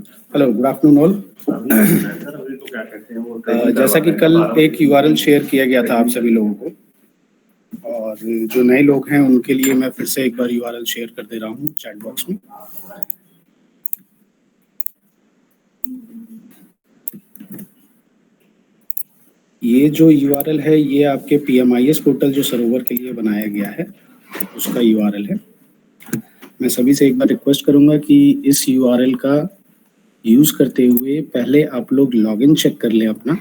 Hello, good afternoon all. जैसा कि कल एक यूआरएल शेयर किया गया था आप सभी लोगों को, और जो नए लोग हैं उनके लिए मैं फिर से एक बार यूआरएल शेयर कर दे रहा हूँ चैट बॉक्स में। ये जो यूआरएल है ये आपके पीएमआईएस पोर्टल जो सरोवर के लिए बनाया गया है उसका यूआरएल है। मैं सभी से एक बार रिक्वेस्ट करूंगा कि इस यूआरएल का यूज़ करते हुए पहले आप लोग लॉगिन चेक कर लें अपना,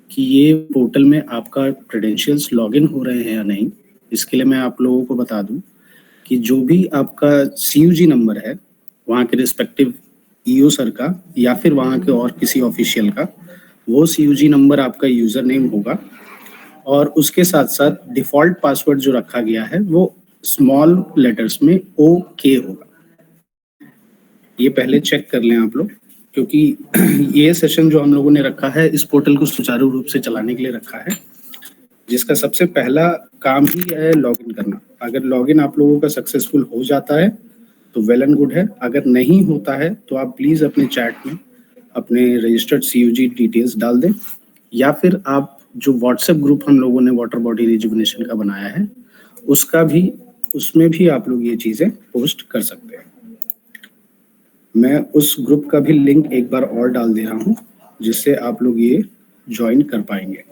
कि ये पोर्टल में आपका क्रेडेंशियल्स लॉगिन हो रहे हैं या नहीं। इसके लिए मैं आप लोगों को बता दूं कि जो भी आपका सीयूजी नंबर है वहाँ के रिस्पेक्टिव ईओ सर का या फिर वहाँ के और किसी ऑफिशियल का, वो सीयूजी नंबर आपका यूज़र नेम होगा, और उसके साथ साथ डिफ़ॉल्ट पासवर्ड जो रखा गया है वो स्मॉल लेटर्स में ओके होगा। ये पहले चेक कर लें आप लोग, क्योंकि ये सेशन जो हम लोगों ने रखा है इस पोर्टल को सुचारू रूप से चलाने के लिए रखा है, जिसका सबसे पहला काम ही है लॉगिन करना। अगर लॉगिन आप लोगों का सक्सेसफुल हो जाता है तो वेल एंड गुड है, अगर नहीं होता है तो आप प्लीज़ अपने चैट में अपने रजिस्टर्ड सीयूजी डिटेल्स डाल दें, या फिर आप जो व्हाट्सएप ग्रुप हम लोगों ने वाटर बॉडी रिजुविनेशन का बनाया है उसमें भी आप लोग ये चीज़ें पोस्ट कर सकते हैं। मैं उस ग्रुप का भी लिंक एक बार और डाल दे रहा हूँ जिससे आप लोग ये ज्वाइन कर पाएंगे।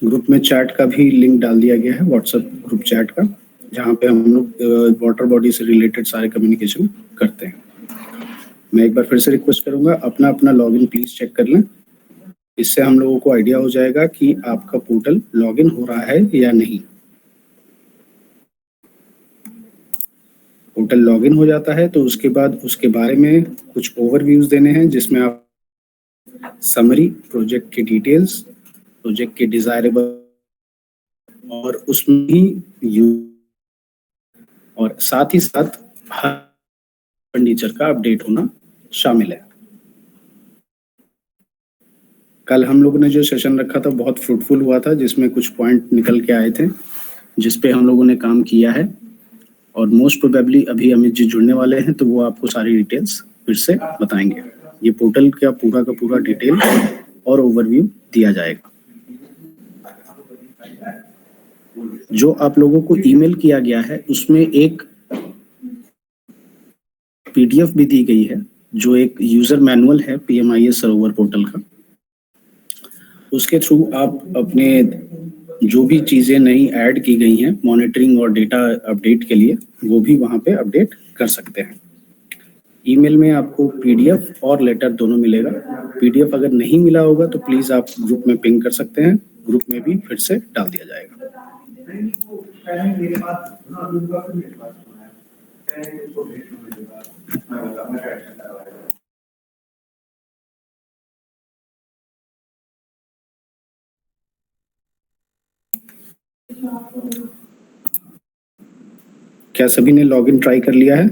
ग्रुप में चैट का भी लिंक डाल दिया गया है, व्हाट्सएप ग्रुप चैट का, जहाँ पे हम लोग वाटर बॉडी से रिलेटेड सारे कम्युनिकेशन करते हैं। मैं एक बार फिर से रिक्वेस्ट करूंगा, अपना अपना लॉगिन प्लीज चेक कर लें। इससे हम लोगों को आइडिया हो जाएगा कि आपका पोर्टल लॉगिन हो रहा है या नहीं। पोर्टल लॉगिन हो जाता है तो उसके बाद उसके बारे में कुछ ओवरव्यूज देने हैं, जिसमें आप समरी, प्रोजेक्ट की डिटेल्स, प्रोजेक्ट के डिजायरेबल, और उसमें ही और साथ ही साथ फर्नीचर का अपडेट होना शामिल है। कल हम लोगों ने जो सेशन रखा था बहुत फ्रूटफुल हुआ था, जिसमें कुछ पॉइंट निकल के आए थे जिसपे हम लोगों ने काम किया है, और मोस्ट प्रोबेबली अभी अमित जी जुड़ने वाले हैं तो वो आपको सारी डिटेल्स फिर से बताएंगे। ये पोर्टल का पूरा डिटेल और ओवरव्यू दिया जाएगा। जो आप लोगों को ईमेल किया गया है उसमें एक पीडीएफ भी दी गई है, जो एक यूजर मैनुअल है पीएमआईएस सरोवर पोर्टल का। उसके थ्रू आप अपने जो भी चीजें नई ऐड की गई हैं मॉनिटरिंग और डेटा अपडेट के लिए, वो भी वहां पे अपडेट कर सकते हैं। ईमेल में आपको पीडीएफ और लेटर दोनों मिलेगा। पीडीएफ अगर नहीं मिला होगा तो प्लीज आप ग्रुप में पिंग कर सकते हैं, ग्रुप में भी फिर से डाल दिया जाएगा। क्या सभी ने लॉगिन ट्राई कर लिया है?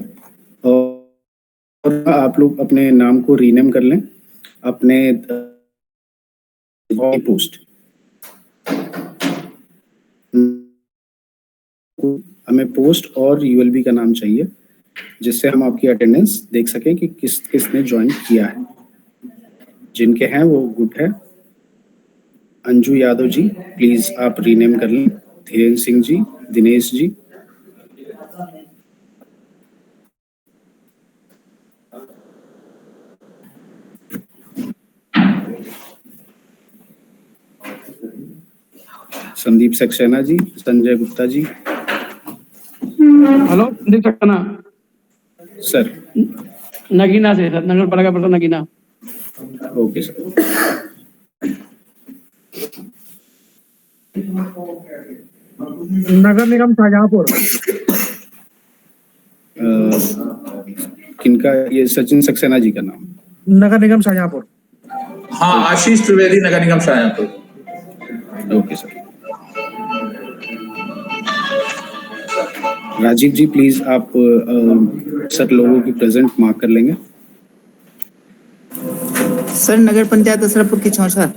और आप लोग अपने नाम को रीनेम कर लें, अपने पोस्ट। हमें पोस्ट और यूएलबी का नाम चाहिए, जिससे हम आपकी अटेंडेंस देख सकें कि किसने ज्वाइन किया है। जिनके हैं वो गुड है। अंजू यादव जी प्लीज आप रीनेम कर लें। धीरेन्द्र सिंह जी, दिनेश जी, संदीप सक्सेना जी, संजय गुप्ता जी। Hello, Sandeep Saxena sir. नगीना से सर, नगर पालिका परिषद नगीना। Okay sir. नगर निगम शाहजहांपुर। किनका? ये सचिन सक्सेना जी का नाम। नगर निगम शाहजहांपुर। हाँ, आशीष त्रिवेदी, नगर निगम Shahjahanpur. Okay sir. Rajiv ji please आप सर लोगों की प्रेजेंट मार्क कर लेंगे। सर नगर पंचायत असरापुर की चौसा।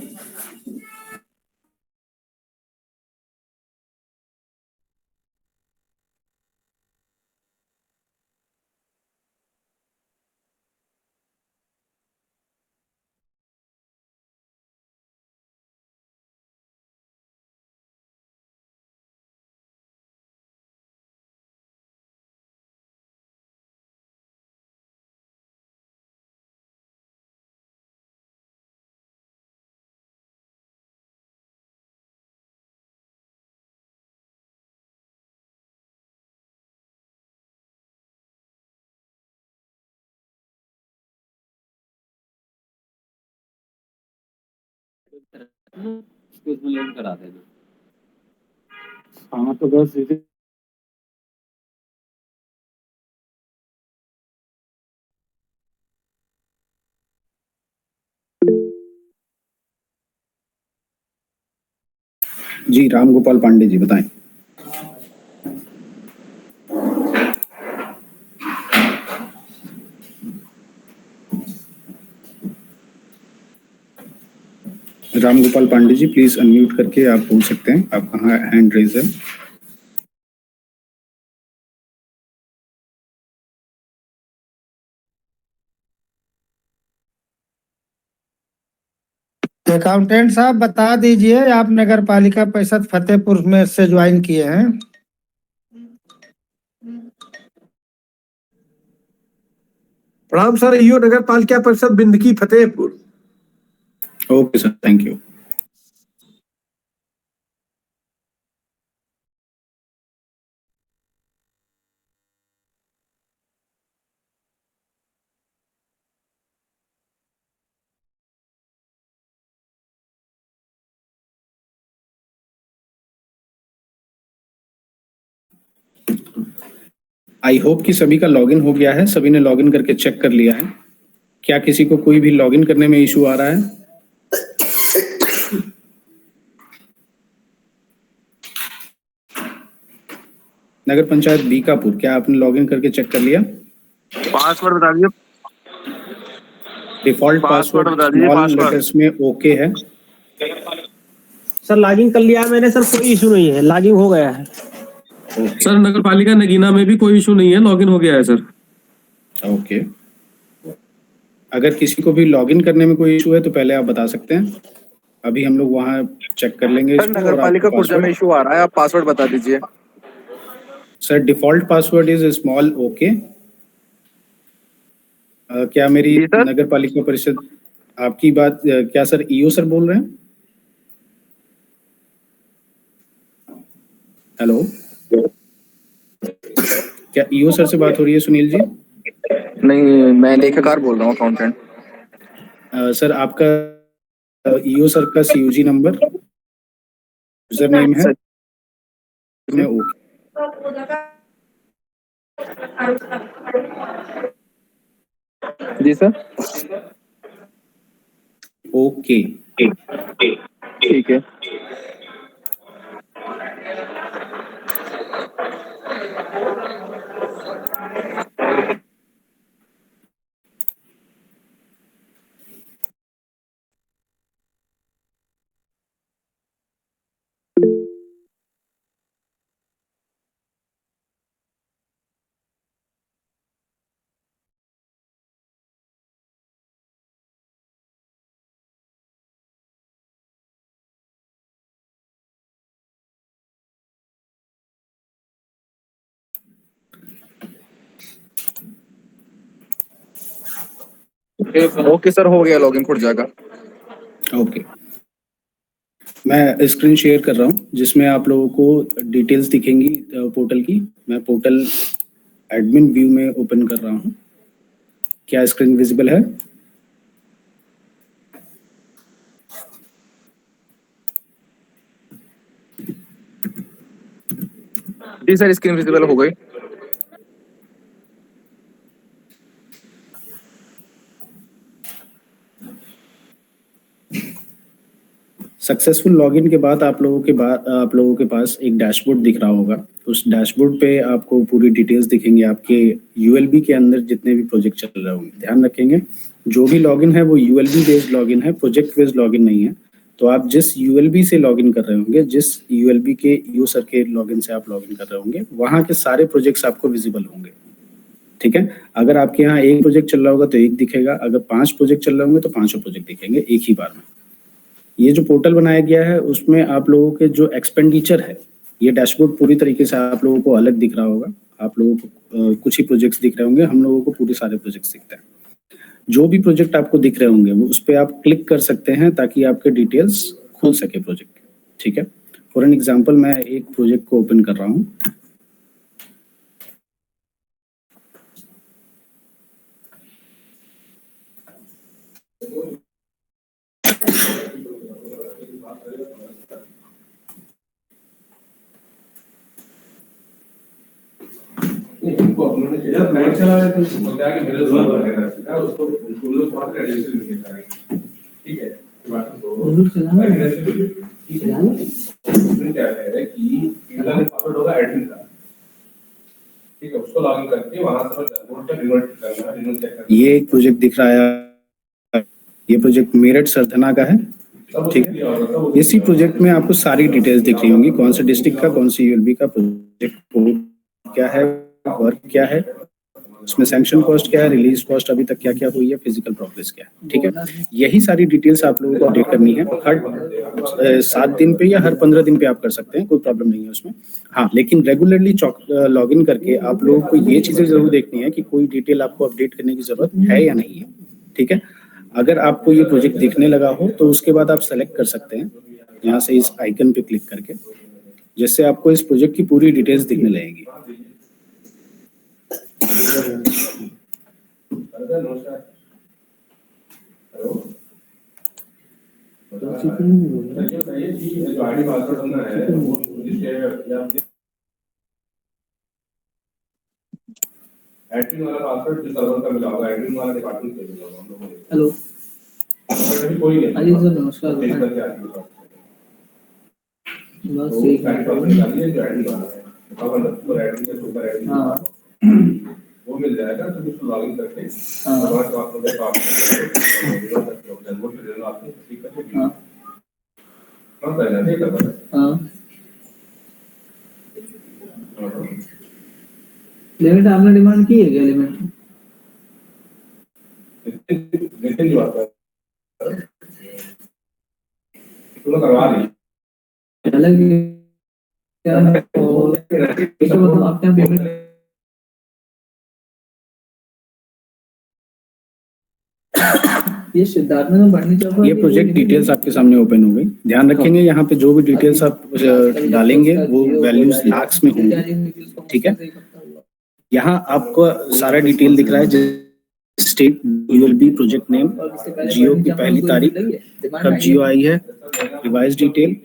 उसमें लोड करा देना। हाँ तो बस जी राम गोपाल पांडे जी बताएं। राम गोपाल पांडे जी प्लीज अनम्यूट करके आप बोल सकते हैं, आपका हैंड रेज है। अकाउंटेंट साहब बता दीजिए, आप नगर पालिका परिषद फतेहपुर में से ज्वाइन किए हैं? प्रणाम सर, ईओ नगर पालिका परिषद Bindki Fatehpur. Okay sir, thank you. I hope कि सभी का लॉगिन हो गया है, सभी ने लॉगिन करके चेक कर लिया है। क्या किसी को कोई भी लॉगिन करने में इशू आ रहा है? नगर पंचायत बीकापुर, क्या आपने लॉगिन करके चेक कर लिया? पासवर्ड बता दीजिए। डिफॉल्ट पासवर्ड बता दीजिए। स्मॉल लेटर्स में ओके है। सर लॉगिन कर लिया मैंने सर, कोई इशू नहीं है, लॉगिन हो गया है। सर नगर पालिका नगीना में भी कोई इशू नहीं है, लॉगिन हो गया है सर। ओके, अगर किसी को भी लॉगिन करने में कोई इशू है तो पहले आप बता सकते हैं, अभी हम लोग वहाँ चेक कर लेंगे। सर नगर पालिका पुर्जा में इशू आ रहा है, आप पासवर्ड बता दीजिए। Sir default password is small okay. क्या मेरी नगर पालिका परिषद आपकी बात क्या सर ईओ सर बोल रहे हैं? हेलो, क्या ईओ सर से बात हो रही है सुनील जी? नहीं, मैं लेखाकार बोल रहा हूँ, अकाउंटेंट। सर आपका ईओ सर का सीयूजी नंबर, यूजर नेम है मैं ओके। जी सर, ओके ठीक है। ओके सर, हो गया लॉगिन, खुद जाएगा। ओके, मैं स्क्रीन शेयर कर रहा हूँ जिसमें आप लोगों को डिटेल्स दिखेंगी पोर्टल की। मैं पोर्टल एडमिन व्यू में ओपन कर रहा हूँ। क्या स्क्रीन विजिबल है? जी सर, स्क्रीन विजिबल हो गई। सक्सेसफुल लॉगिन के बाद आप लोगों के पास एक डैशबोर्ड दिख रहा होगा। उस डैशबोर्ड पे आपको पूरी डिटेल्स दिखेंगे, आपके यूएलबी के अंदर जितने भी प्रोजेक्ट चल रहे होंगे। ध्यान रखेंगे जो भी लॉगिन है वो यूएलबी बेस्ड लॉगिन है, प्रोजेक्ट बेस्ड लॉगिन नहीं है। तो आप जिस यूएलबी से लॉगिन कर रहे होंगे, जिस यूएलबी के यूजर के लॉगिन से आप लॉगिन कर रहे होंगे, वहाँ के सारे प्रोजेक्ट्स आपको विजिबल होंगे। ठीक है, अगर आपके यहाँ एक प्रोजेक्ट चल रहा होगा तो एक दिखेगा, अगर 5 प्रोजेक्ट चल रहे होंगे तो 5 प्रोजेक्ट दिखेंगे एक ही बार में। ये जो पोर्टल बनाया गया है उसमें आप लोगों के जो एक्सपेंडिचर है, ये डैशबोर्ड पूरी तरीके से आप लोगों को अलग दिख रहा होगा। आप लोगों को कुछ ही प्रोजेक्ट्स दिख रहे होंगे, हम लोगों को पूरे सारे प्रोजेक्ट्स दिखते हैं। जो भी प्रोजेक्ट आपको दिख रहे होंगे वो उस पर आप क्लिक कर सकते हैं ताकि आपके डिटेल्स खुल सके प्रोजेक्ट। ठीक है, फॉर एन एग्जांपल मैं एक प्रोजेक्ट को ओपन कर रहा हूँ। ये एक प्रोजेक्ट दिख रहा है, ये प्रोजेक्ट मेरठ सरथना का है। ठीक है, इसी प्रोजेक्ट में आपको सारी डिटेल्स दिख रही होंगी, कौन से डिस्ट्रिक्ट का, कौन सी यूएलबी का, प्रोजेक्ट कोड क्या है, वर्क क्या है, उसमें सैंक्शन कॉस्ट क्या है, रिलीज कॉस्ट अभी तक क्या क्या हुई है, फिजिकल प्रोग्रेस क्या है। ठीक है, यही सारी डिटेल्स आप लोगों को अपडेट करनी है। हर 7 दिन पे या हर 15 दिन पे आप कर सकते हैं, कोई प्रॉब्लम नहीं है उसमें। हाँ, लेकिन रेगुलरली लॉगिन करके आप लोगों को ये चीजें जरूर देखनी है कि कोई डिटेल आपको अपडेट करने की जरूरत है या नहीं है। ठीक है, अगर आपको ये प्रोजेक्ट दिखने लगा हो तो उसके बाद आप सेलेक्ट कर सकते हैं यहाँ से इस आइकन पे क्लिक करके, जिससे आपको इस प्रोजेक्ट की पूरी डिटेल्स दिखने लगेगी। एडमिन वाला पासवर्ड जो सर्वर का मिला होगा, एडमिन वाला डिपार्टमेंट से मिला होगा हम लोगों को। हेलो, अभी कोई नहीं। अली सर नमस्कार। चेक करके आइए सर। बस तो एक सारी प्रॉब्लम डालिए जो एडमिन वाला है। तो एडमिन के सुपर एडमिन। हाँ, वो मिल जाएगा, तो उसको लॉगिन करके हाँ, वहां से आप लोग का वो फिर आपको ठीक करके हाँ, कौन सा है, ठीक है। हाँ। लिमिट आपने डिमांड की है क्या? लिमिट नितिन जी बात कर रहे हैं। तुम करवा रही अलग क्या है? और इसको बताओ आपके यहाँ पेमेंट ये सिद्धार्थ में बढ़नी चाहिए। ये प्रोजेक्ट डिटेल्स आपके सामने ओपन हो गई। ध्यान रखेंगे यहाँ पे जो भी डिटेल्स आप डालेंगे वो वैल्यूज लाख्स में होंगी। ठीक है, यहाँ आपको सारा डिटेल दिख रहा है, state, ULB, project name, GO की पहली तारीख, कब जियो आई है, revise detail,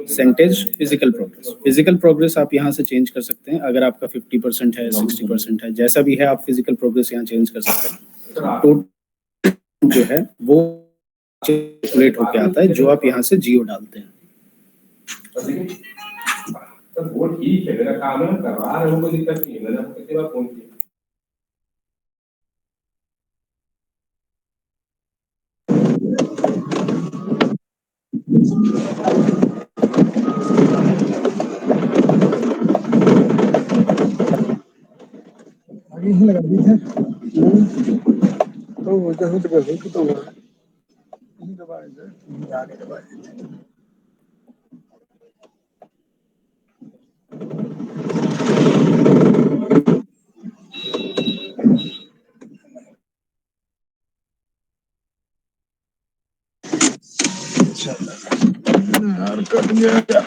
centage, physical progress. Physical progress आप यहाँ से चेंज कर सकते हैं, अगर आपका 50% है, 60% है, जैसा भी है आप फिजिकल प्रोग्रेस यहाँ चेंज कर सकते हैं। टोटल जो है वो कैलकुलेट होके आता है जो आप यहाँ से जियो डालते हैं। तो वो ठीक है, मेरा काम है, करवा रहे हो, कोई दिक्कत नहीं है। मैंने आपको कितनी बार फोन किया। आगे ही लगा दी है तो वो जैसे तो कर दो तो नहीं दबाए जाए, आगे दबाए। यार कट गया।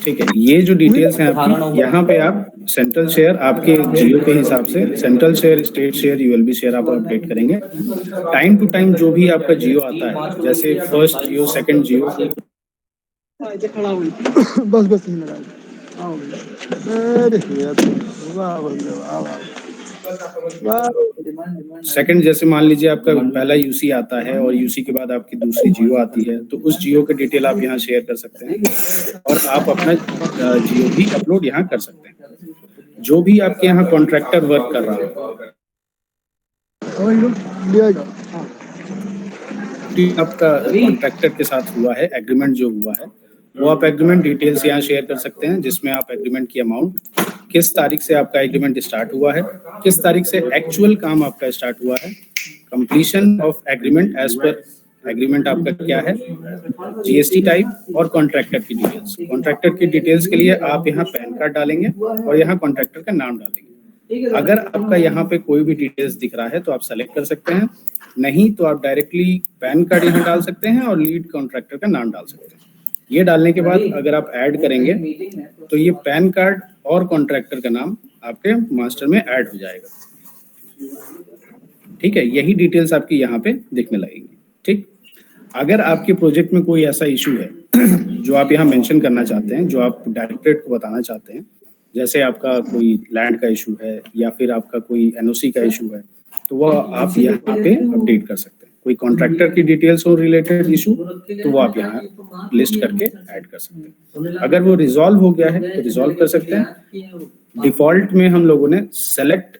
ठीक है, ये जो डिटेल्स हैं आपकी, यहाँ पे आप सेंट्रल शेयर आपके जियो के हिसाब से central share, state share, ULB share आप अपडेट करेंगे। टाइम टू टाइम जो भी आपका जियो आता है, जैसे फर्स्ट जियो, सेकंड जियो, बस नहीं लगा। अरे यार वाह वाह वाह। सेकंड, जैसे मान लीजिए आपका पहला यूसी आता है और यूसी के बाद आपकी दूसरी जियो आती है, तो उस जियो के डिटेल आप यहाँ शेयर कर सकते हैं और आप अपना जियो भी अपलोड यहाँ कर सकते हैं। जो भी आपके यहाँ कॉन्ट्रैक्टर वर्क कर रहा है, आपका कॉन्ट्रैक्टर के साथ हुआ है एग्रीमेंट जो हुआ है, वो आप एग्रीमेंट डिटेल्स यहाँ शेयर कर सकते हैं, जिसमें आप एग्रीमेंट की अमाउंट, किस तारीख से आपका एग्रीमेंट स्टार्ट हुआ है, किस तारीख से एक्चुअल काम आपका स्टार्ट हुआ है, completion of agreement as per agreement आपका क्या है, जीएसटी टाइप और कॉन्ट्रैक्टर की डिटेल्स। कॉन्ट्रैक्टर की डिटेल्स के लिए आप यहाँ पैन कार्ड डालेंगे और यहाँ कॉन्ट्रैक्टर का नाम डालेंगे। अगर आपका यहाँ पे कोई भी डिटेल्स दिख रहा है तो आप सेलेक्ट कर सकते हैं, नहीं तो आप डायरेक्टली पैन कार्ड यहाँ डाल सकते हैं और लीड कॉन्ट्रैक्टर का नाम डाल सकते हैं। ये डालने के बाद अगर आप ऐड करेंगे तो ये पैन कार्ड और कॉन्ट्रैक्टर का नाम आपके मास्टर में ऐड हो जाएगा। ठीक है, यही डिटेल्स आपकी यहाँ पे दिखने लगेंगी। ठीक, अगर आपके प्रोजेक्ट में कोई ऐसा इशू है जो आप यहाँ मेंशन करना चाहते हैं, जो आप डायरेक्टरेट को बताना चाहते हैं, जैसे आपका कोई लैंड का इशू है या फिर आपका कोई एनओसी का इशू है, तो वो आप यहाँ पे अपडेट कर सकते हैं। कोई कॉन्ट्रैक्टर की डिटेल्स हो रिलेटेड इशू, तो वो आप यहाँ लिस्ट करके ऐड कर सकते हैं। अगर वो रिजॉल्व हो गया है तो रिजॉल्व कर सकते हैं। डिफॉल्ट में हम लोगों ने सेलेक्ट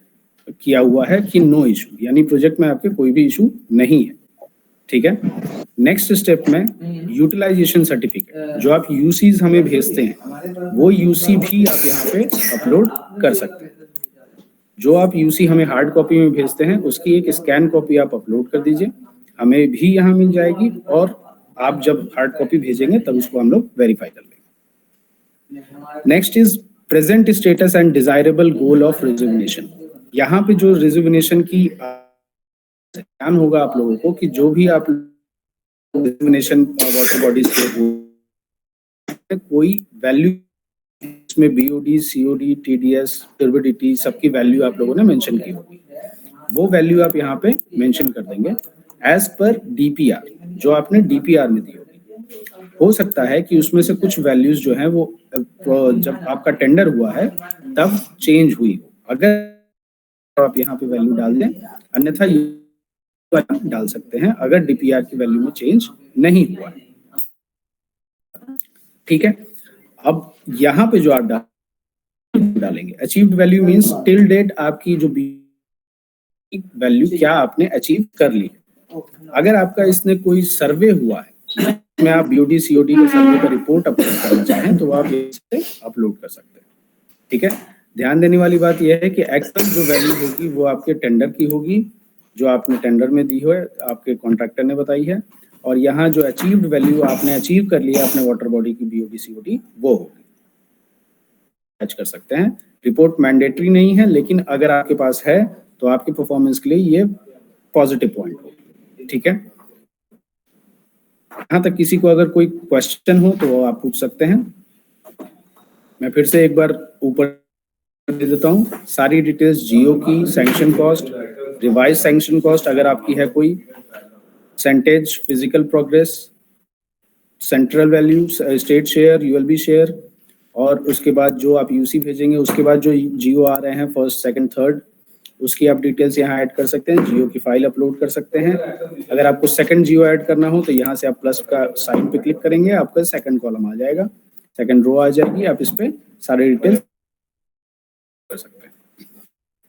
किया हुआ है कि नो इशू, यानी प्रोजेक्ट में आपके कोई भी इशू नहीं है। ठीक है, नेक्स्ट स्टेप में यूटिलाइजेशन सर्टिफिकेट, जो आप यूसीज हमें भेजते हैं, वो यूसी भी आप यहाँ पे अपलोड कर सकते हैं। जो आप यूसी हमें हार्ड कॉपी में भेजते हैं, उसकी एक स्कैन कॉपी आप अपलोड कर दीजिए, हमें भी यहाँ मिल जाएगी, और आप जब हार्ड कॉपी भेजेंगे तब उसको हम लोग वेरीफाई कर लेंगे। Next is present status and desirable goal of reservation. यहाँ पे जो रिजर्वेशन की ध्यान होगा आप लोगों को कि जो भी आप रिजर्वेशन वाटर बॉडीज के कोई वैल्यू, इसमें बीओडी, सीओडी, टीडीएस, टर्बिडिटी, सबकी वैल्यू आप लोगों ने मेंशन की होगी। वो वैल्यू आप यहाँ पे मेंशन कर देंगे एज पर डीपीआर, जो आपने डीपीआर में दी होगी। हो सकता है कि उसमें से कुछ वैल्यूज जो है वो जब आपका टेंडर हुआ है तब चेंज हुई हो, अगर आप यहाँ पे वैल्यू डाल दें, अन्यथा डाल सकते हैं अगर डीपीआर की वैल्यू में चेंज नहीं हुआ है। ठीक है, अब यहाँ पे जो आप डालेंगे achieved value means till date आपकी जो वैल्यू क्या आपने अचीव कर ली है। अगर आपका इसने कोई सर्वे हुआ है, में आप बीओडी सीओडी के सर्वे का रिपोर्ट अपलोड करना चाहें तो आप इसे अपलोड कर सकते हैं। ठीक है, ध्यान देने वाली बात यह है कि एक्चुअल जो वैल्यू होगी वो आपके टेंडर की होगी, जो आपने टेंडर में दी है, आपके कॉन्ट्रैक्टर ने बताई है, और यहाँ जो अचीव्ड वैल्यू आपने अचीव कर लिया अपने वाटर बॉडी की बीओडी सीओडी, वो होगी। मैच कर सकते हैं। रिपोर्ट मैंडेटरी नहीं है, लेकिन अगर आपके पास है तो आपके परफॉर्मेंस के लिए ये पॉजिटिव पॉइंट होगी। ठीक है, यहाँ तक किसी को अगर कोई क्वेश्चन हो तो आप पूछ सकते हैं। मैं फिर से एक बार ऊपर दे देता हूँ सारी डिटेल्स, जियो की, sanction cost, revise sanction cost अगर आपकी है कोई, percentage, physical progress, central value, state share, ULB share, और उसके बाद जो आप यूसी भेजेंगे उसके बाद जो जियो आ रहे हैं फर्स्ट, सेकंड, थर्ड, उसकी आप डिटेल्स यहाँ ऐड कर सकते हैं। जियो की फाइल अपलोड कर सकते हैं। अगर आपको सेकंड जियो ऐड करना हो तो यहाँ से आप प्लस का साइन पे क्लिक करेंगे, आपका सेकंड कॉलम आ जाएगा, सेकंड रो आ जाएगी, आप इस पे सारे डिटेल्स कर सकते हैं।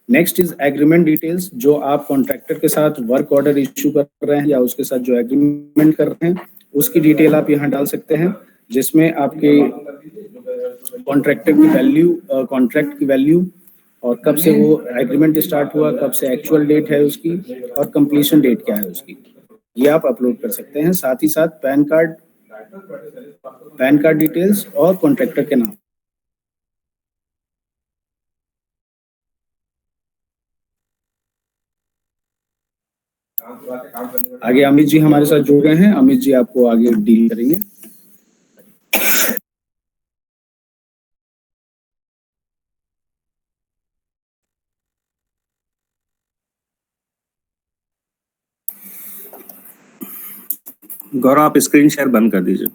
नेक्स्ट इज एग्रीमेंट डिटेल्स, जो आप कॉन्ट्रैक्टर के साथ वर्क ऑर्डर इशू कर रहे हैं या उसके साथ जो एग्रीमेंट कर रहे हैं उसकी डिटेल आप यहाँ डाल सकते हैं, जिसमें आपके कॉन्ट्रैक्टर की वैल्यू, कॉन्ट्रैक्ट की वैल्यू, और कब से वो एग्रीमेंट स्टार्ट हुआ, कब से एक्चुअल डेट है उसकी, और कंप्लीशन डेट क्या है उसकी, ये आप अपलोड कर सकते हैं। साथ ही साथ पैन कार्ड डिटेल्स और कॉन्ट्रैक्टर के नाम। आगे अमित जी हमारे साथ जुड़ गए हैं, अमित जी आपको आगे डील करेंगे। गौरव, आप स्क्रीन शेयर बंद कर दीजिए।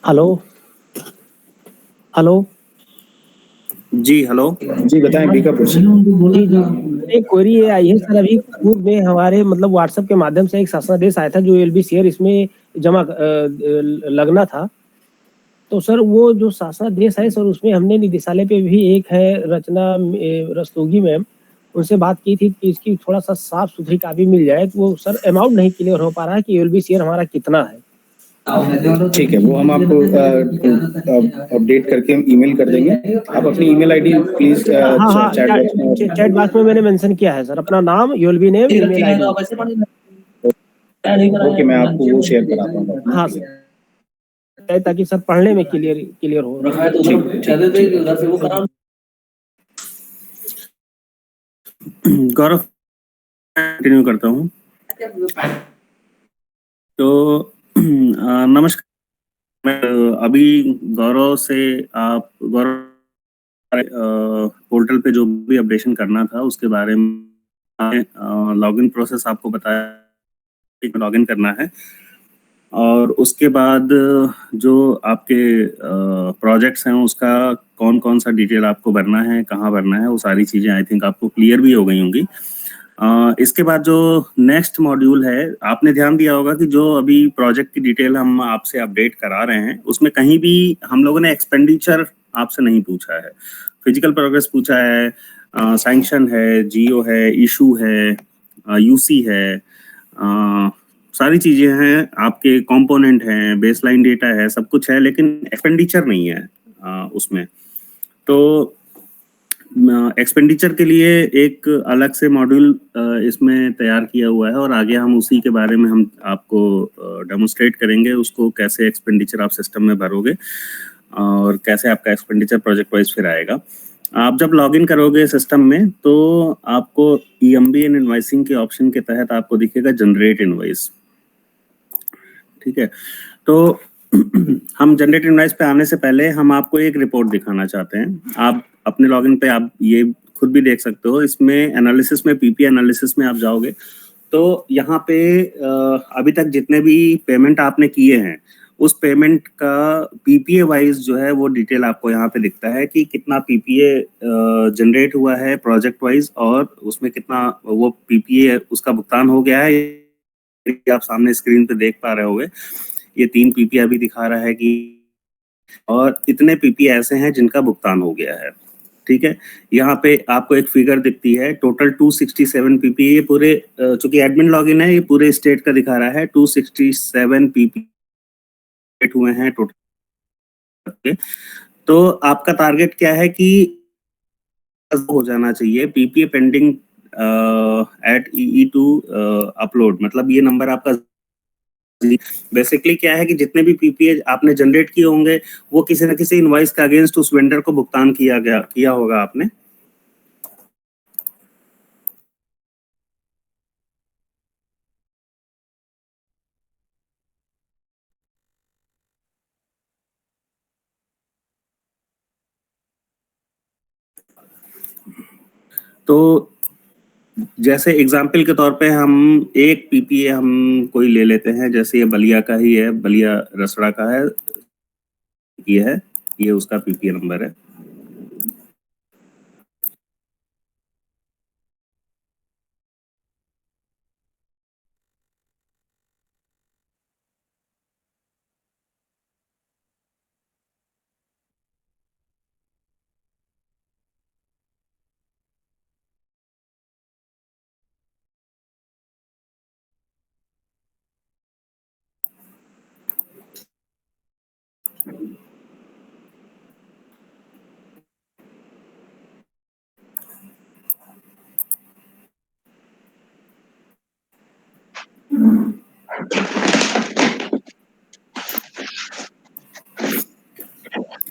हेलो हेलो जी हेलो। जी बताएं बीकापुर से। जी जी, एक क्वेरी ये आई है सर, अभी पूर्व में हमारे मतलब व्हाट्सएप के माध्यम से एक शासनादेश आया था जो एलबी शेयर इसमें जमा लगना था। तो सर वो जो शासनादेश है सर, उसमें हमने निदेशालय पे भी एक है रचना रस्तोगी मैम, उनसे बात की थी कि इसकी थोड़ा सा साफ सुथरी कॉपी मिल जाए। तो वो सर अमाउंट नहीं क्लियर हो पा रहा है कि एलबी शेयर हमारा कितना है। ठीक है, वो हम आपको अपडेट करके हम ईमेल कर देंगे। आप अपनी ईमेल आईडी प्लीज हाँ हाँ, चैट बॉक्स में। चैट बॉक्स में मैंने मेंशन किया है सर, अपना नाम, ULB name, email ID. Okay, मैं आपको वो शेयर कराता हूँ। हाँ सर, ताकि सर पढ़ने में क्लियर हो। गौरव कंटिन्यू करता हूँ। तो नमस्कार, मैं अभी गौरव से आप गौरव पोर्टल पे जो भी अपडेशन करना था उसके बारे में लॉगिन प्रोसेस आपको बताया, लॉगिन करना है और उसके बाद जो आपके प्रोजेक्ट्स हैं उसका कौन कौन सा डिटेल आपको भरना है, कहाँ भरना है, वो सारी चीज़ें आई थिंक आपको क्लियर भी हो गई होंगी। इसके बाद जो नेक्स्ट मॉड्यूल है, आपने ध्यान दिया होगा कि जो अभी प्रोजेक्ट की डिटेल हम आपसे अपडेट करा रहे हैं उसमें कहीं भी हम लोगों ने एक्सपेंडिचर आपसे नहीं पूछा है। फिजिकल प्रोग्रेस पूछा है, सैंक्शन है, जीओ है, इशू है, यूसी है, सारी चीजें हैं, आपके कंपोनेंट हैं, बेसलाइन डेटा है, सब कुछ है, लेकिन एक्सपेंडिचर नहीं है उसमें। तो एक्सपेंडिचर के लिए एक अलग से मॉड्यूल इसमें तैयार किया हुआ है और आगे हम उसी के बारे में हम आपको डेमोन्स्ट्रेट करेंगे, उसको कैसे एक्सपेंडिचर आप सिस्टम में भरोगे और कैसे आपका एक्सपेंडिचर प्रोजेक्ट वाइज फिर आएगा। आप जब लॉगिन करोगे सिस्टम में तो आपको ईएमबी एंड इनवॉइसिंग के ऑप्शन के तहत आपको दिखेगा जनरेट इनवॉइस। ठीक है, तो हम जनरेट इनवॉइस पे आने से पहले हम आपको एक रिपोर्ट दिखाना चाहते हैं। आप अपने लॉगिन पे आप ये खुद भी देख सकते हो, इसमें एनालिसिस में, पीपी एनालिसिस में आप जाओगे तो यहाँ पे अभी तक जितने भी पेमेंट आपने किए हैं उस पेमेंट का पीपीए वाइज जो है वो डिटेल आपको यहाँ पे दिखता है कि कितना पीपीए जनरेट हुआ है प्रोजेक्ट वाइज और उसमें कितना वो पीपीए उसका भुगतान हो गया है। आप सामने स्क्रीन पे देख पा रहे होगे, ये 3 पीपीए अभी दिखा रहा है कि, और इतने पीपीए ऐसे हैं जिनका भुगतान हो गया है। ठीक है, यहाँ पे आपको एक फिगर दिखती है, टोटल 267 पीपीए, ये पूरे चूंकि एडमिन लॉगिन है ये पूरे स्टेट का दिखा रहा है। 267 पीपीए हुए हैं टोटल। तो आपका टारगेट क्या है कि हो जाना चाहिए PPA pending at EE2 upload, मतलब ये नंबर आपका बेसिकली क्या है कि जितने भी पीपीए आपने जनरेट किए होंगे वो किसी न किसी इनवॉइस के अगेंस्ट उस वेंडर को भुगतान किया होगा आपने। तो जैसे एग्जाम्पल के तौर पे हम एक पीपीए हम कोई ले लेते हैं, जैसे ये बलिया का ही है, बलिया रसड़ा का है, ये उसका पीपीए नंबर है।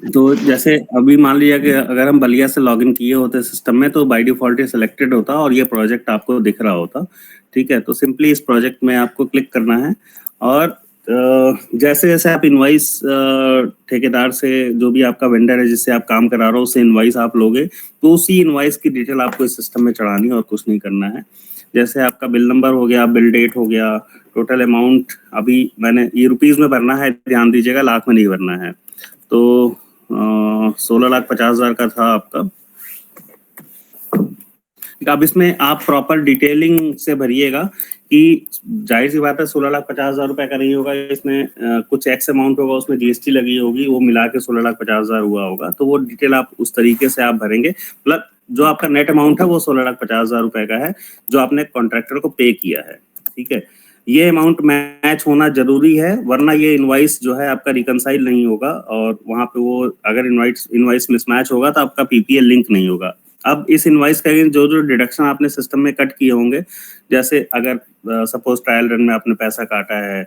तो जैसे अभी मान लिया कि अगर हम बलिया से लॉगिन किए होते सिस्टम में तो बाय डिफॉल्ट ये सिलेक्टेड होता और ये प्रोजेक्ट आपको दिख रहा होता। ठीक है, तो सिंपली इस प्रोजेक्ट में आपको क्लिक करना है और जैसे जैसे आप इनवाइस ठेकेदार से, जो भी आपका वेंडर है जिससे आप काम करा रहे हो, उससे इनवाइस आप लोगे तो उसी इनवाइस की डिटेल आपको इस सिस्टम में चढ़ानी है और कुछ नहीं करना है। जैसे आपका बिल नंबर हो गया, बिल डेट हो गया, टोटल अमाउंट, अभी मैंने ये रुपीज में भरना है, ध्यान दीजिएगा, लाख में नहीं भरना है। तो 16,50,000 का था आपका। अब इसमें आप प्रॉपर डिटेलिंग से भरिएगा कि जाहिर सी बात है 16,50,000 रुपए का नहीं होगा, इसमें कुछ एक्स अमाउंट होगा, उसमें जीएसटी लगी होगी, वो मिला के 16,50,000 हुआ होगा। तो वो डिटेल आप उस तरीके से आप भरेंगे। मतलब जो आपका नेट अमाउंट है वो 16,50,000 रुपए का है जो आपने कॉन्ट्रैक्टर को पे किया है। ठीक है, ये अमाउंट मैच होना जरूरी है, वरना ये इनवॉइस जो है आपका रिकंसाइल नहीं होगा और वहां पे वो अगर इनवॉइस मिसमैच होगा तो आपका पीपीए लिंक नहीं होगा। अब इस इनवॉइस का जो डिडक्शन आपने सिस्टम में कट किए होंगे, जैसे अगर सपोज ट्रायल रन में आपने पैसा काटा है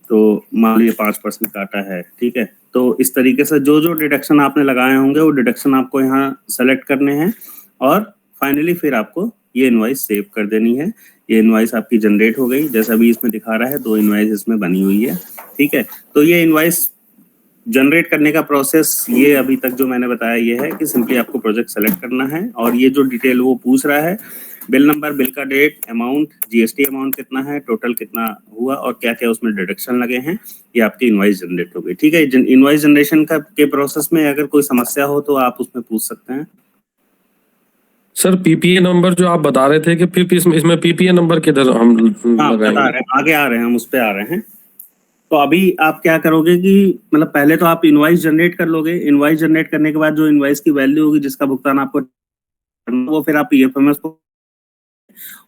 तो मान लीजिए 5% काटा है, ठीक है, तो इस तरीके से जो डिडक्शन आपने लगाए होंगे वो डिडक्शन आपको यहाँ सेलेक्ट करने हैं और फाइनली फिर आपको ये इनवॉइस सेव कर देनी है। ये इनवॉइस आपकी जनरेट हो गई, जैसा अभी इसमें दिखा रहा है 2 इनवॉइस इसमें बनी हुई है। ठीक है, तो ये इनवॉइस जनरेट करने का प्रोसेस ये अभी तक जो मैंने बताया ये है कि सिंपली आपको प्रोजेक्ट सेलेक्ट करना है और ये जो डिटेल वो पूछ रहा है, बिल नंबर, बिल का डेट, अमाउंट, जीएसटी अमाउंट कितना है, टोटल कितना हुआ और क्या क्या उसमें डिडक्शन लगे हैं, ये आपकी इनवॉइस जनरेट हो गई। ठीक है, इनवॉइस जनरेशन के प्रोसेस में अगर कोई समस्या हो तो आप उसमें पूछ सकते हैं। सर पीपीए नंबर जो आप बता रहे थे कि फिर इसमें पीपीए नंबर किधर हम लगाएंगे? आगे आ रहे हैं, हम उस पे आ रहे हैं। तो अभी आप क्या करोगे कि मतलब पहले तो आप इनवॉइस जनरेट कर लोगे। इनवॉइस जनरेट करने के बाद जो इनवॉइस की वैल्यू होगी जिसका भुगतान आपको, वो फिर आप पीएफएमएस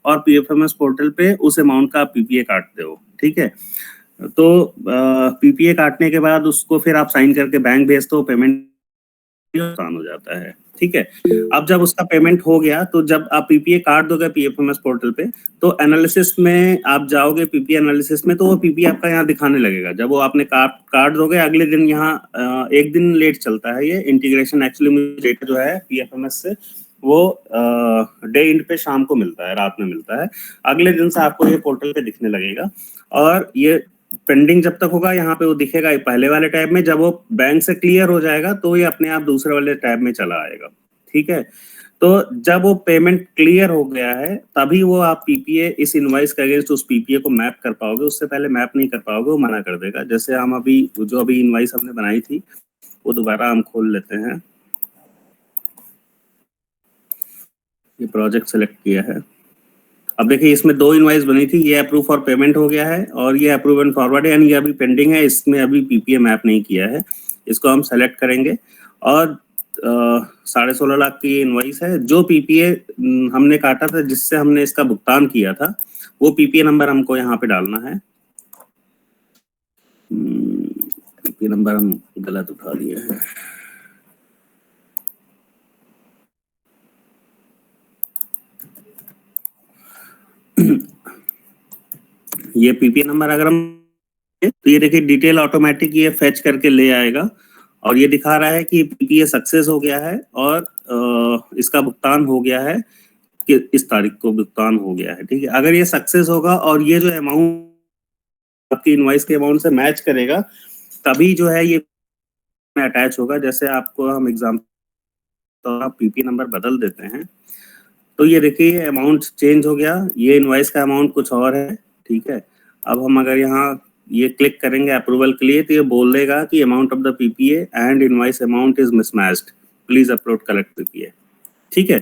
और पीएफएमएस पोर्टल पे उस अमाउंट का आप पीपीए काटते हो। ठीक है, तो पीपीए काटने के बाद उसको फिर आप साइन करके बैंक भेजते हो, पेमेंट आसान हो जाता है। ठीक है, अब जब उसका पेमेंट हो गया तो जब आप पीपीए काट दोगे पीएफएमएस पोर्टल पे तो एनालिसिस में आप जाओगे, पीपीए एनालिसिस में, तो वो पीपीए आपका यहाँ दिखाने लगेगा। जब वो आपने काट दोगे अगले दिन यहाँ 1 दिन लेट चलता है ये इंटीग्रेशन। एक्चुअली डेटा जो है पीएफएमएस से वो डे एंड पे शाम को मिलता है, रात में मिलता है। अगले दिन से आपको ये पोर्टल पे दिखने लगेगा और ये पेंडिंग जब तक होगा यहाँ पे वो दिखेगा पहले वाले टैब में। जब वो बैंक से क्लियर हो जाएगा तो ये अपने आप दूसरे वाले टैब में चला आएगा। ठीक है, तो जब वो पेमेंट क्लियर हो गया है तभी वो आप पीपीए इस इनवॉइस के अगेंस्ट उस पीपीए को मैप कर पाओगे। उससे पहले मैप नहीं कर पाओगे, वो मना कर देगा। जैसे हम अभी इनवॉइस हमने बनाई थी वो दोबारा हम खोल लेते हैं। ये प्रोजेक्ट सेलेक्ट किया है। अब देखिए इसमें 2 इनवॉइस बनी थी, ये अप्रूव फॉर पेमेंट हो गया है और ये अप्रूव एंड फॉरवर्ड है, यानी ये अभी पेंडिंग है, इसमें अभी पीपीए मैप नहीं किया है। इसको हम सेलेक्ट करेंगे और 16.5 लाख की इनवॉइस है। जो पीपीए हमने काटा था, जिससे हमने इसका भुगतान किया था, वो पीपीए नंबर हमको यहाँ पे डालना है। पीपीए नंबर हम गलत उठा दिए हैं। ये पीपीए नंबर अगर हम तो ये देखिए डिटेल ऑटोमेटिक ये फेच करके ले आएगा और ये दिखा रहा है कि पीपीए सक्सेस हो गया है और इसका भुगतान हो गया है कि इस तारीख को भुगतान हो गया है। ठीक है, अगर ये सक्सेस होगा और ये जो अमाउंट आपकी इनवॉइस के अमाउंट से मैच करेगा तभी जो है ये अटैच होगा। जैसे आपको हम एग्जाम्पल तो आप पीपीए नंबर बदल देते हैं तो ये देखिए अमाउंट चेंज हो गया, ये इनवॉइस का अमाउंट कुछ और है। ठीक है, अब हम अगर यहाँ ये क्लिक करेंगे अप्रूवल के लिए तो ये बोल देगा कि amount of the PPA and invoice amount is mismatched, please upload correct PPA. ठीक है,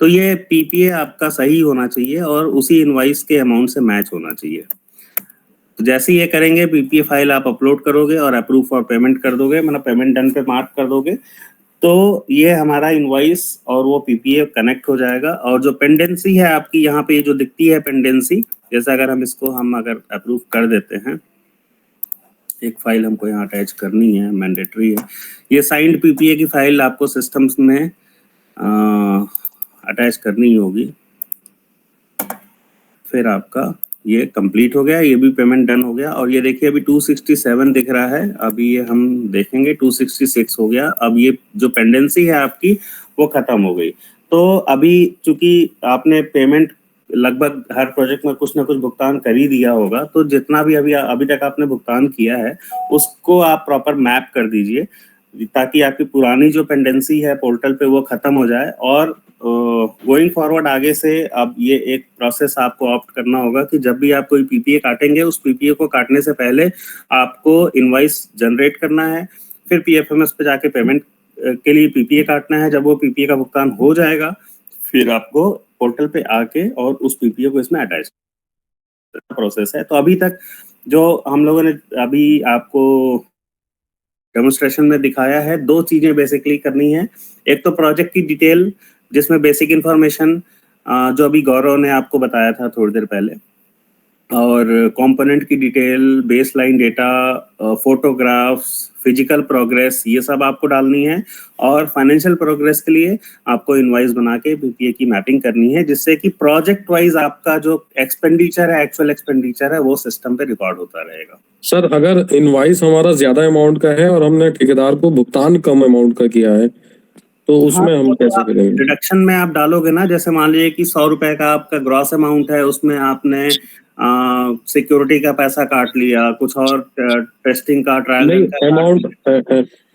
तो ये पीपीए आपका सही होना चाहिए और उसी इनवॉइस के अमाउंट से मैच होना चाहिए। तो जैसे ये करेंगे पीपीए फाइल आप अपलोड करोगे और अप्रूव फॉर पेमेंट कर दोगे, मतलब पेमेंट डन पे मार्क कर दोगे, तो ये हमारा इनवॉइस और वो पीपीए कनेक्ट हो जाएगा। और जो पेंडेंसी है आपकी यहाँ पे जो दिखती है पेंडेंसी, जैसे अगर हम इसको अगर अप्रूव कर देते हैं, एक फाइल हमको यहाँ अटैच करनी है, मैंडेटरी है। ये साइंड पीपीए की फाइल आपको सिस्टम्स में अटैच करनी होगी। फिर आपका ये कंप्लीट हो गया, ये भी पेमेंट डन हो गया और ये देखिए अभी 267 दिख रहा है, अभी ये हम देखेंगे 266 हो गया। अब ये जो पेंडेंसी है आपकी वो खत्म हो गई। तो अभी चूंकि आपने पेमेंट लगभग हर प्रोजेक्ट में कुछ ना कुछ भुगतान कर ही दिया होगा, तो जितना भी अभी तक आपने भुगतान किया है उसको आप प्रॉपर मैप कर दीजिए ताकि आपकी पुरानी जो पेंडेंसी है पोर्टल पे वो खत्म हो जाए। और गोइंग फॉरवर्ड आगे से अब ये एक प्रोसेस आपको ऑप्ट करना होगा कि जब भी आप कोई पीपीए काटेंगे उस पीपीए को काटने से पहले आपको इनवॉइस जनरेट करना है, फिर पीएफएमएस पे जाके पेमेंट के लिए पीपीए काटना है। जब वो पीपीए का भुगतान हो जाएगा फिर आपको पोर्टल पे आके और उस पीपीए को इसमें अटैच प्रोसेस है। तो अभी तक जो हम लोगों ने अभी आपको डेमोन्स्ट्रेशन में दिखाया है, 2 चीजें बेसिकली करनी है। एक तो प्रोजेक्ट की डिटेल जिसमें बेसिक इंफॉर्मेशन जो अभी गौरव ने आपको बताया था थोड़ी देर पहले, और कंपोनेंट की detail, baseline data, photographs, physical progress, ये सब आपको डालनी है। और फाइनेंशियल प्रोग्रेस के लिए आपको इनवाइस बना के पीपीए की मैपिंग करनी है, जिससे कि प्रोजेक्ट वाइज आपका जो एक्सपेंडिचर है, एक्चुअल एक्सपेंडिचर है, वो सिस्टम पे रिकॉर्ड होता रहेगा। सर अगर इनवाइस हमारा ज्यादा अमाउंट का है और हमने ठेकेदार को भुगतान कम अमाउंट का किया है तो उसमें हम कैसे करेंगे? डिडक्शन में आप डालोगे ना, जैसे मान लीजिए कि 100 रुपए का आपका ग्रॉस अमाउंट है, उसमें आपने सिक्योरिटी का पैसा काट लिया, कुछ और टेस्टिंग का, ट्रायल नहीं, अमाउंट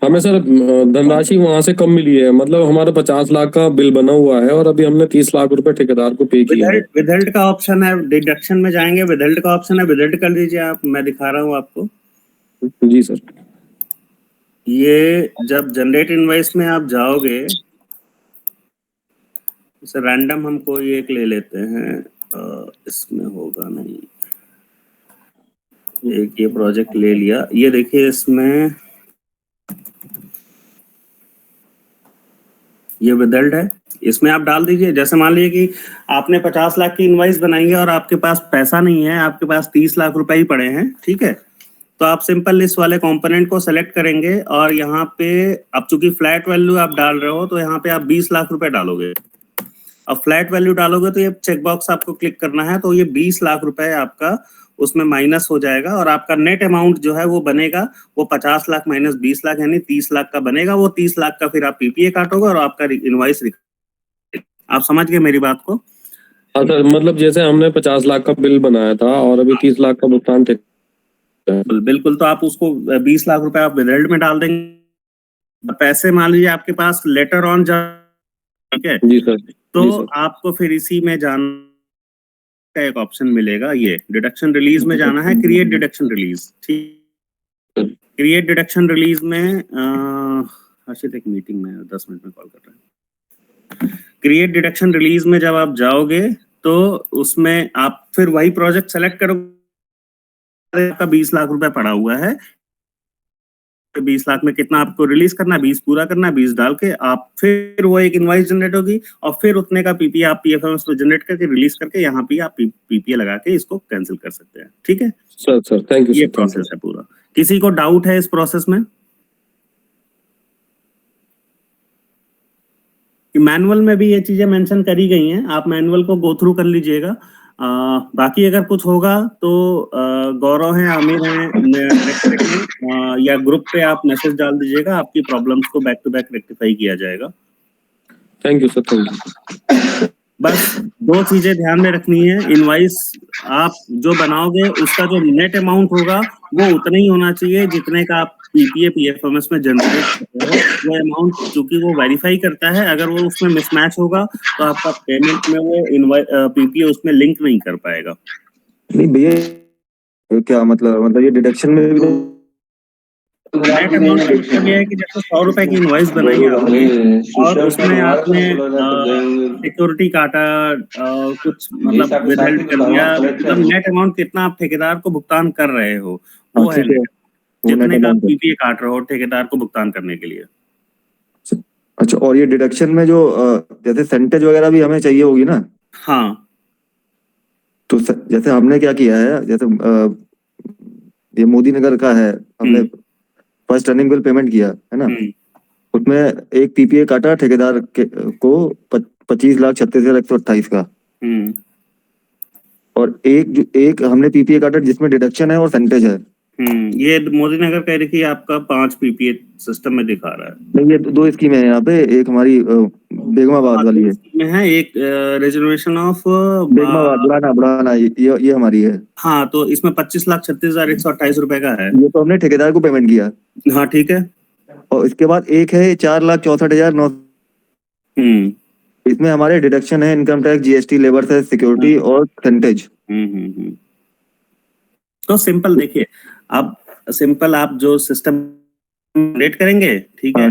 हमें सर धनराशि वहां से कम मिली है। मतलब हमारा 50 लाख का बिल बना हुआ है और अभी हमने 30 लाख रुपए ठेकेदार को पे किया है। विदहेल्ड का ऑप्शन है, डिडक्शन में जाएंगे, विदहेल्ड का ऑप्शन है, विदहेल्ड कर दीजिए आप। मैं दिखा रहा हूँ आपको। जी सर। ये जब जनरेट इनवाइस में आप जाओगे, इसे रैंडम हम कोई एक ले लेते हैं, इसमें होगा नहीं, एक ये प्रोजेक्ट ले लिया। ये देखिए इसमें ये विदहेल्ड है, इसमें आप डाल दीजिए। जैसे मान लीजिए कि आपने 50 लाख की इनवाइस बनाई है और आपके पास पैसा नहीं है, आपके पास 30 लाख रुपए ही पड़े हैं, ठीक है, तो आप सिंपल इस वाले कंपोनेंट को सेलेक्ट करेंगे और यहाँ पे अब चूंकि फ्लैट वैल्यू आप डाल रहे हो तो यहाँ पे आप 20 लाख रुपए डालोगे। अब फ्लैट वैल्यू डालोगे तो ये चेकबॉक्स आपको क्लिक करना है, तो ये 20 लाख रुपए आपका उसमें माइनस हो जाएगा और आपका नेट अमाउंट जो है वो बनेगा, वो 50 लाख माइनस 20 लाख यानी 30 लाख का बनेगा। वो 30 लाख का फिर आप पीपीए काटोगे और आपका इनवाइस। आप समझ गए मेरी बात को? हाँ सर, मतलब जैसे हमने 50 लाख का बिल बनाया था और अभी 30 लाख का भुगतान बिल्कुल, तो आप उसको 20 लाख रुपए आप विदहेल्ड में डाल देंगे। पैसे मान लीजिए आपके पास लेटर ऑन ठीक है जी सर। तो जी सर। आपको फिर इसी में जाना का एक ऑप्शन मिलेगा, ये डिडक्शन रिलीज में जाना है, क्रिएट डिडक्शन रिलीज। ठीक, क्रिएट डिडक्शन रिलीज में हर्षित एक मीटिंग में 10 मिनट में कॉल कर रहा है। क्रिएट डिडक्शन रिलीज में जब आप जाओगे तो उसमें आप फिर वही प्रोजेक्ट सेलेक्ट करोगे, का 20 लाख रुपए पड़ा हुआ है, 20 लाख में कितना आपको रिलीज करना है, 20 पूरा करना है, 20 डाल के आप फिर वो एक इनवाइस जनरेट होगी और फिर उतने का पीपीए आप पीएफएमएस पे जनरेट करके रिलीज करके यहाँ पे आप पीपीए लगा के इसको कैंसिल कर सकते हैं। ठीक है सर। Sir thank you. ये प्रोसेस है पूरा। किसी को डाउट है इस प्रोसेस में? मैनुअल में भी ये चीजें मेंशन करी गई हैं, आप मैनुअल को गो थ्रू कर लीजिएगा। बाकी अगर कुछ होगा तो गौरव है, आमिर है, या ग्रुप पे आप मैसेज डाल दीजिएगा, आपकी प्रॉब्लम्स को बैक टू बैक रेक्टिफाई किया जाएगा। Thank you sir. Thank you. बस 2 चीजें ध्यान में रखनी है, इनवाइस आप जो बनाओगे उसका जो नेट अमाउंट होगा वो उतना ही होना चाहिए जितने का आप पीपीए पीएफएमएस में जनरेट करते हो। वो अमाउंट चूंकि वो वेरीफाई करता है, अगर वो उसमें मिसमैच होगा तो आपका पेमेंट में वो पीपीए उसमें लिंक नहीं कर पाएगा। नहीं भैया, क्या मतलब ये डिडक्शन में भी नेट अमाउंट का मतलब ये है कि जैसे 100 रुपए की इनवाइस बनाई है आपने और उसमें आपने सिक्योरिटी काटा, कुछ मतलब विदहेल्ड कर दिया, मतलब नेट अमाउंट कितना आप ठेकेदार को भुगतान कर रहे हो वो है जितने का पीपीए काट रहे हो ठेकेदार को भुगतान करने के लिए। अच्छा, और ये डिडक्शन में जो जैसे परसेंटेज वगैरह भी हमें चाहिए होगी ना? हाँ, तो जैसे हमने क्या किया है, जैसे ये मोदी नगर का है, हमने फर्स्ट रनिंग बिल पेमेंट किया है ना, उसमें एक पीपीए काटा ठेकेदार को 25,36,128 का, और एक हमने पीपीए काटा जिसमें डिडक्शन है और परसेंटेज है। ये मोदी नगर कह रही थी आपका 5 पीपीए सिस्टम में दिखा रहा है। नहीं, ये 2 स्कीमें हैं यहाँ पे, एक हमारी बेगमाबाद वाली है में है, एक रिजर्वेशन ऑफ बेगमाबाद बुढ़ाना ये हमारी है। हाँ, तो इसमें 25,36,128 रुपए का है, ये तो हमने ठेकेदार को पेमेंट किया। हाँ ठीक है। और इसके बाद एक है 4,64,900, इसमें हमारे डिडक्शन है income tax, GST, labour cess, security और परसेंटेज। तो सिंपल देखिए, अब सिंपल आप जो सिस्टम जनरेट करेंगे, ठीक है,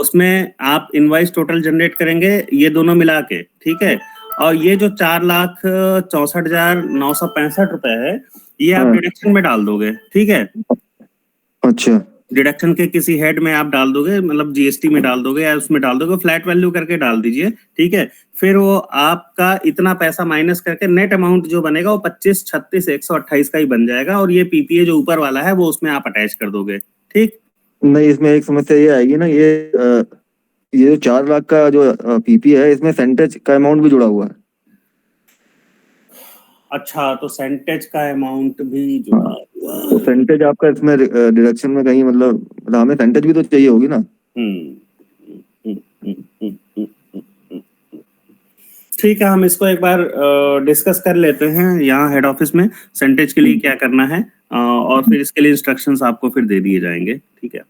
उसमें आप इनवॉइस टोटल जनरेट करेंगे ये दोनों मिला के, ठीक है। और ये जो 4,64,965 रुपए है ये आप हाँ। डिडक्शन में डाल दोगे, ठीक है। अच्छा डिडक्शन के किसी हेड में आप डाल दोगे, मतलब जीएसटी में डाल दोगे या उसमें डाल दोगे, फ्लैट वैल्यू करके डाल दीजिए, ठीक है। फिर वो आपका इतना पैसा माइनस करके नेट अमाउंट जो बनेगा वो 25, 36, 128 का ही बन जाएगा, और ये पीपीए जो ऊपर वाला है वो उसमें आप अटैच कर दोगे, ठीक। नहीं, इसमें एक समस्या ये आएगी ना, ये जो 4 लाख का जो पीपी है इसमें सेंटेज का अमाउंट भी जुड़ा हुआ है। अच्छा, तो सेंटेज का अमाउंट भी जुड़ा हुआ है। तो सेंटेज आपका इसमें डिडक्शन में कहीं मतलब हमें सेंटेज भी तो चाहिए होगी ना। ठीक है, हम इसको एक बार डिस्कस कर लेते हैं यहाँ हेड ऑफिस में, सेंटेज के लिए क्या करना है, और फिर इसके लिए इंस्ट्रक्शंस आपको फिर दे दिए जाएंगे, ठीक है।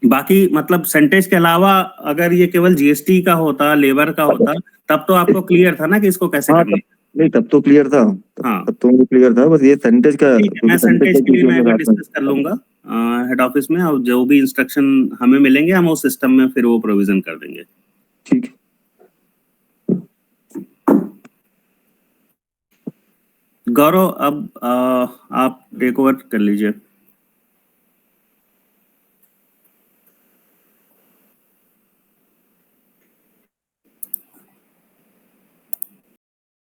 बाकी मतलब सेंटेज के अलावा अगर ये केवल जीएसटी का होता, लेबर का होता, तब तो आपको क्लियर था ना कि इसको कैसे करना है। नहीं, तब तो क्लियर था। हाँ, तब तो क्लियर था, बस ये सेंटेज का। मैं सेंटेज के लिए मैं एक बार डिस्कस कर लूंगा हेड ऑफिस में, और जो भी इंस्ट्रक्शन हमें मिलेंगे हम उस सिस्टम में फिर वो प्रोविजन कर देंगे। ठीक है। गौरव, अब आप टेक ओवर कर लीजिए।